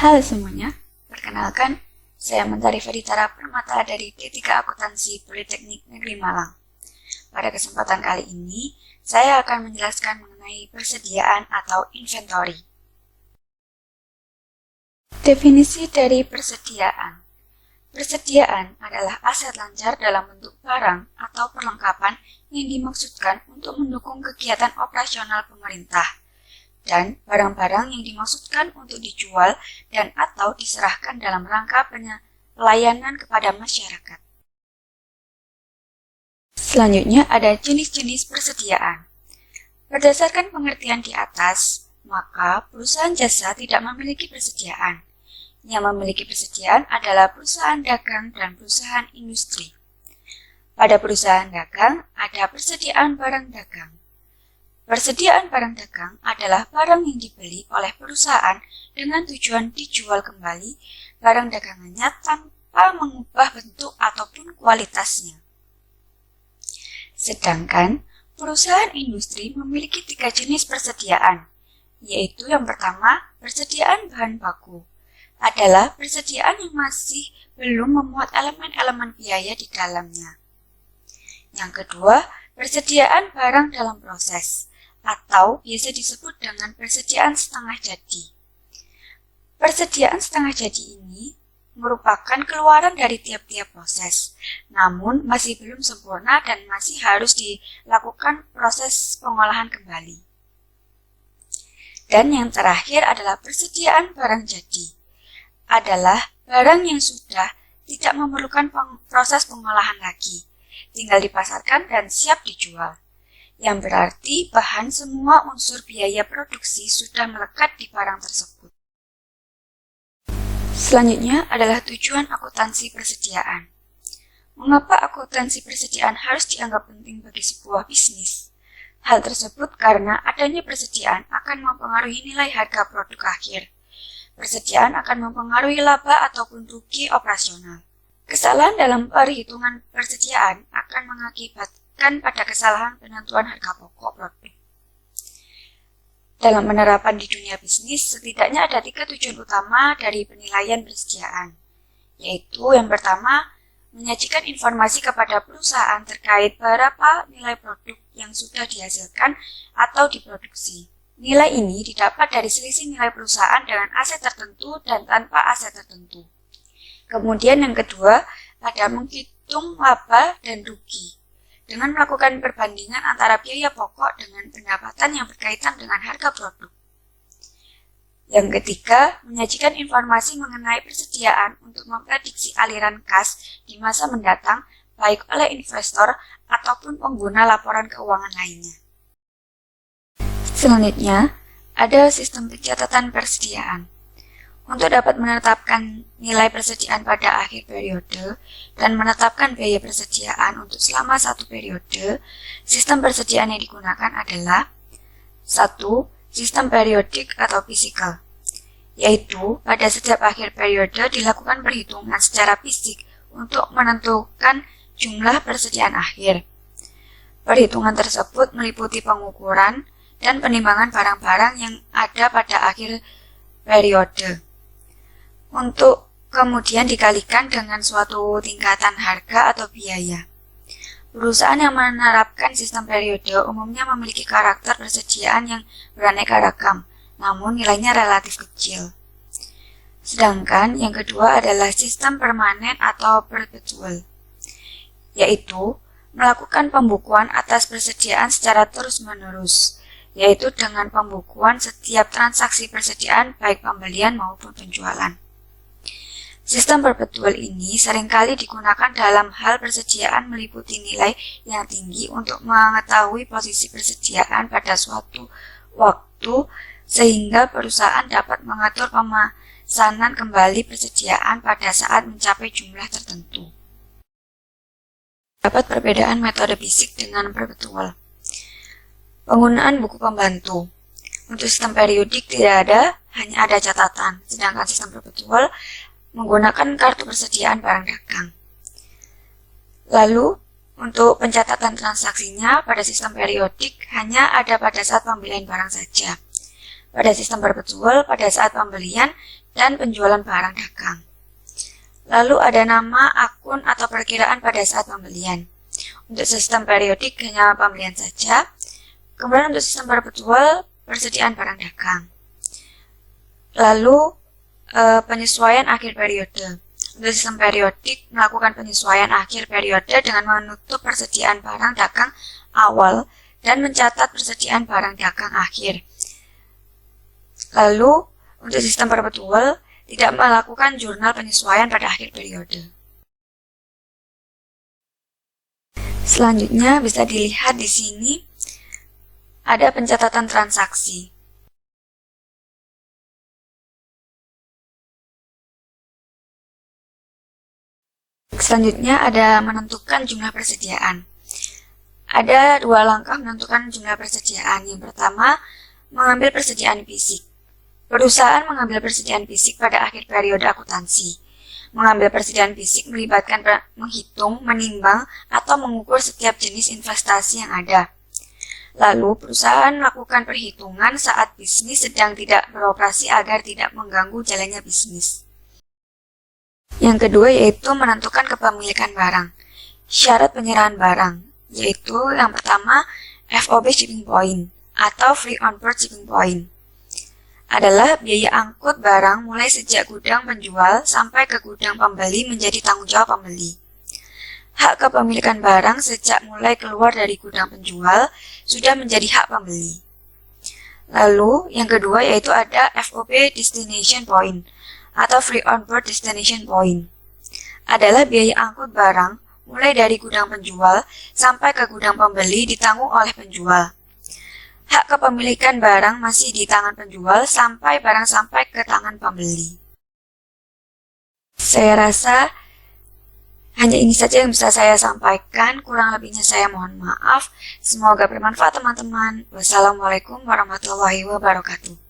Halo semuanya, perkenalkan, saya Mentari Faditara Permata dari D3 Akuntansi Politeknik Negeri Malang. Pada kesempatan kali ini, saya akan menjelaskan mengenai persediaan atau inventory. Definisi dari persediaan. Persediaan adalah aset lancar dalam bentuk barang atau perlengkapan yang dimaksudkan untuk mendukung kegiatan operasional pemerintah, dan barang-barang yang dimaksudkan untuk dijual dan atau diserahkan dalam rangka pelayanan kepada masyarakat. Selanjutnya ada jenis-jenis persediaan. Berdasarkan pengertian di atas, maka perusahaan jasa tidak memiliki persediaan. Yang memiliki persediaan adalah perusahaan dagang dan perusahaan industri. Pada perusahaan dagang, ada persediaan barang dagang. Persediaan barang dagang adalah barang yang dibeli oleh perusahaan dengan tujuan dijual kembali barang dagangannya tanpa mengubah bentuk ataupun kualitasnya. Sedangkan perusahaan industri memiliki 3 jenis persediaan, yaitu yang pertama, persediaan bahan baku. Adalah persediaan yang masih belum memuat elemen-elemen biaya di dalamnya. Yang kedua, persediaan barang dalam proses, atau biasa disebut dengan persediaan setengah jadi. Persediaan setengah jadi ini merupakan keluaran dari tiap-tiap proses, namun masih belum sempurna dan masih harus dilakukan proses pengolahan kembali. Dan yang terakhir adalah persediaan barang jadi. Adalah barang yang sudah tidak memerlukan proses pengolahan lagi, tinggal dipasarkan dan siap dijual. Yang berarti bahan semua unsur biaya produksi sudah melekat di barang tersebut. Selanjutnya adalah tujuan akuntansi persediaan. Mengapa akuntansi persediaan harus dianggap penting bagi sebuah bisnis? Hal tersebut karena adanya persediaan akan mempengaruhi nilai harga produk akhir. Persediaan akan mempengaruhi laba ataupun rugi operasional. Kesalahan dalam perhitungan persediaan akan mengakibatkan pada kesalahan penentuan harga pokok produk. Dalam penerapan di dunia bisnis, setidaknya ada 3 tujuan utama dari penilaian persediaan, yaitu yang pertama, menyajikan informasi kepada perusahaan terkait berapa nilai produk yang sudah dihasilkan atau diproduksi. Nilai ini didapat dari selisih nilai perusahaan dengan aset tertentu dan tanpa aset tertentu. Kemudian yang kedua, ada menghitung laba dan rugi, dengan melakukan perbandingan antara biaya pokok dengan pendapatan yang berkaitan dengan harga produk. Yang ketiga, menyajikan informasi mengenai persediaan untuk memprediksi aliran kas di masa mendatang, baik oleh investor ataupun pengguna laporan keuangan lainnya. Selanjutnya, ada sistem pencatatan persediaan. Untuk dapat menetapkan nilai persediaan pada akhir periode dan menetapkan biaya persediaan untuk selama 1 periode, sistem persediaan yang digunakan adalah 1. Sistem periodik atau fisikal, yaitu pada setiap akhir periode dilakukan perhitungan secara fisik untuk menentukan jumlah persediaan akhir. Perhitungan tersebut meliputi pengukuran dan penimbangan barang-barang yang ada pada akhir periode, untuk kemudian dikalikan dengan suatu tingkatan harga atau biaya. Perusahaan yang menerapkan sistem periode umumnya memiliki karakter persediaan yang beraneka ragam, namun nilainya relatif kecil. Sedangkan yang kedua adalah sistem permanen atau perpetual, yaitu melakukan pembukuan atas persediaan secara terus-menerus, yaitu dengan pembukuan setiap transaksi persediaan baik pembelian maupun penjualan. Sistem perpetual ini seringkali digunakan dalam hal persediaan meliputi nilai yang tinggi untuk mengetahui posisi persediaan pada suatu waktu sehingga perusahaan dapat mengatur pemesanan kembali persediaan pada saat mencapai jumlah tertentu. Dapat perbedaan metode fisik dengan perpetual. Penggunaan buku pembantu. Untuk sistem periodik tidak ada, hanya ada catatan, sedangkan sistem perpetual menggunakan kartu persediaan barang dagang. Lalu, untuk pencatatan transaksinya pada sistem periodik hanya ada pada saat pembelian barang saja. pada sistem perpetual pada saat pembelian dan penjualan barang dagang. Lalu ada nama, akun, atau perkiraan pada saat pembelian. Untuk sistem periodik hanya pembelian saja. Kemudian untuk sistem perpetual, persediaan barang dagang. Lalu penyesuaian akhir periode. Untuk sistem periodik melakukan penyesuaian akhir periode dengan menutup persediaan barang dagang awal dan mencatat persediaan barang dagang akhir. Lalu untuk sistem perpetual tidak melakukan jurnal penyesuaian pada akhir periode. Selanjutnya bisa dilihat di sini ada pencatatan transaksi. Selanjutnya ada menentukan jumlah persediaan. Ada dua langkah menentukan jumlah persediaan. Yang pertama, mengambil persediaan fisik. Perusahaan mengambil persediaan fisik pada akhir periode akuntansi. Mengambil persediaan fisik melibatkan menghitung, menimbang, atau mengukur setiap jenis investasi yang ada. Lalu, perusahaan melakukan perhitungan saat bisnis sedang tidak beroperasi agar tidak mengganggu jalannya bisnis. Yang kedua yaitu menentukan kepemilikan barang. Syarat penyerahan barang, yaitu yang pertama FOB shipping point atau free on board shipping point. Adalah biaya angkut barang mulai sejak gudang penjual sampai ke gudang pembeli menjadi tanggung jawab pembeli. Hak kepemilikan barang sejak mulai keluar dari gudang penjual sudah menjadi hak pembeli. Lalu yang kedua yaitu ada FOB destination point atau free on board destination point. Adalah biaya angkut barang mulai dari gudang penjual sampai ke gudang pembeli ditanggung oleh penjual. Hak kepemilikan barang masih di tangan penjual sampai barang sampai ke tangan pembeli. Saya rasa hanya ini saja yang bisa saya sampaikan, kurang lebihnya saya mohon maaf. Semoga bermanfaat teman-teman. Wassalamualaikum warahmatullahi wabarakatuh.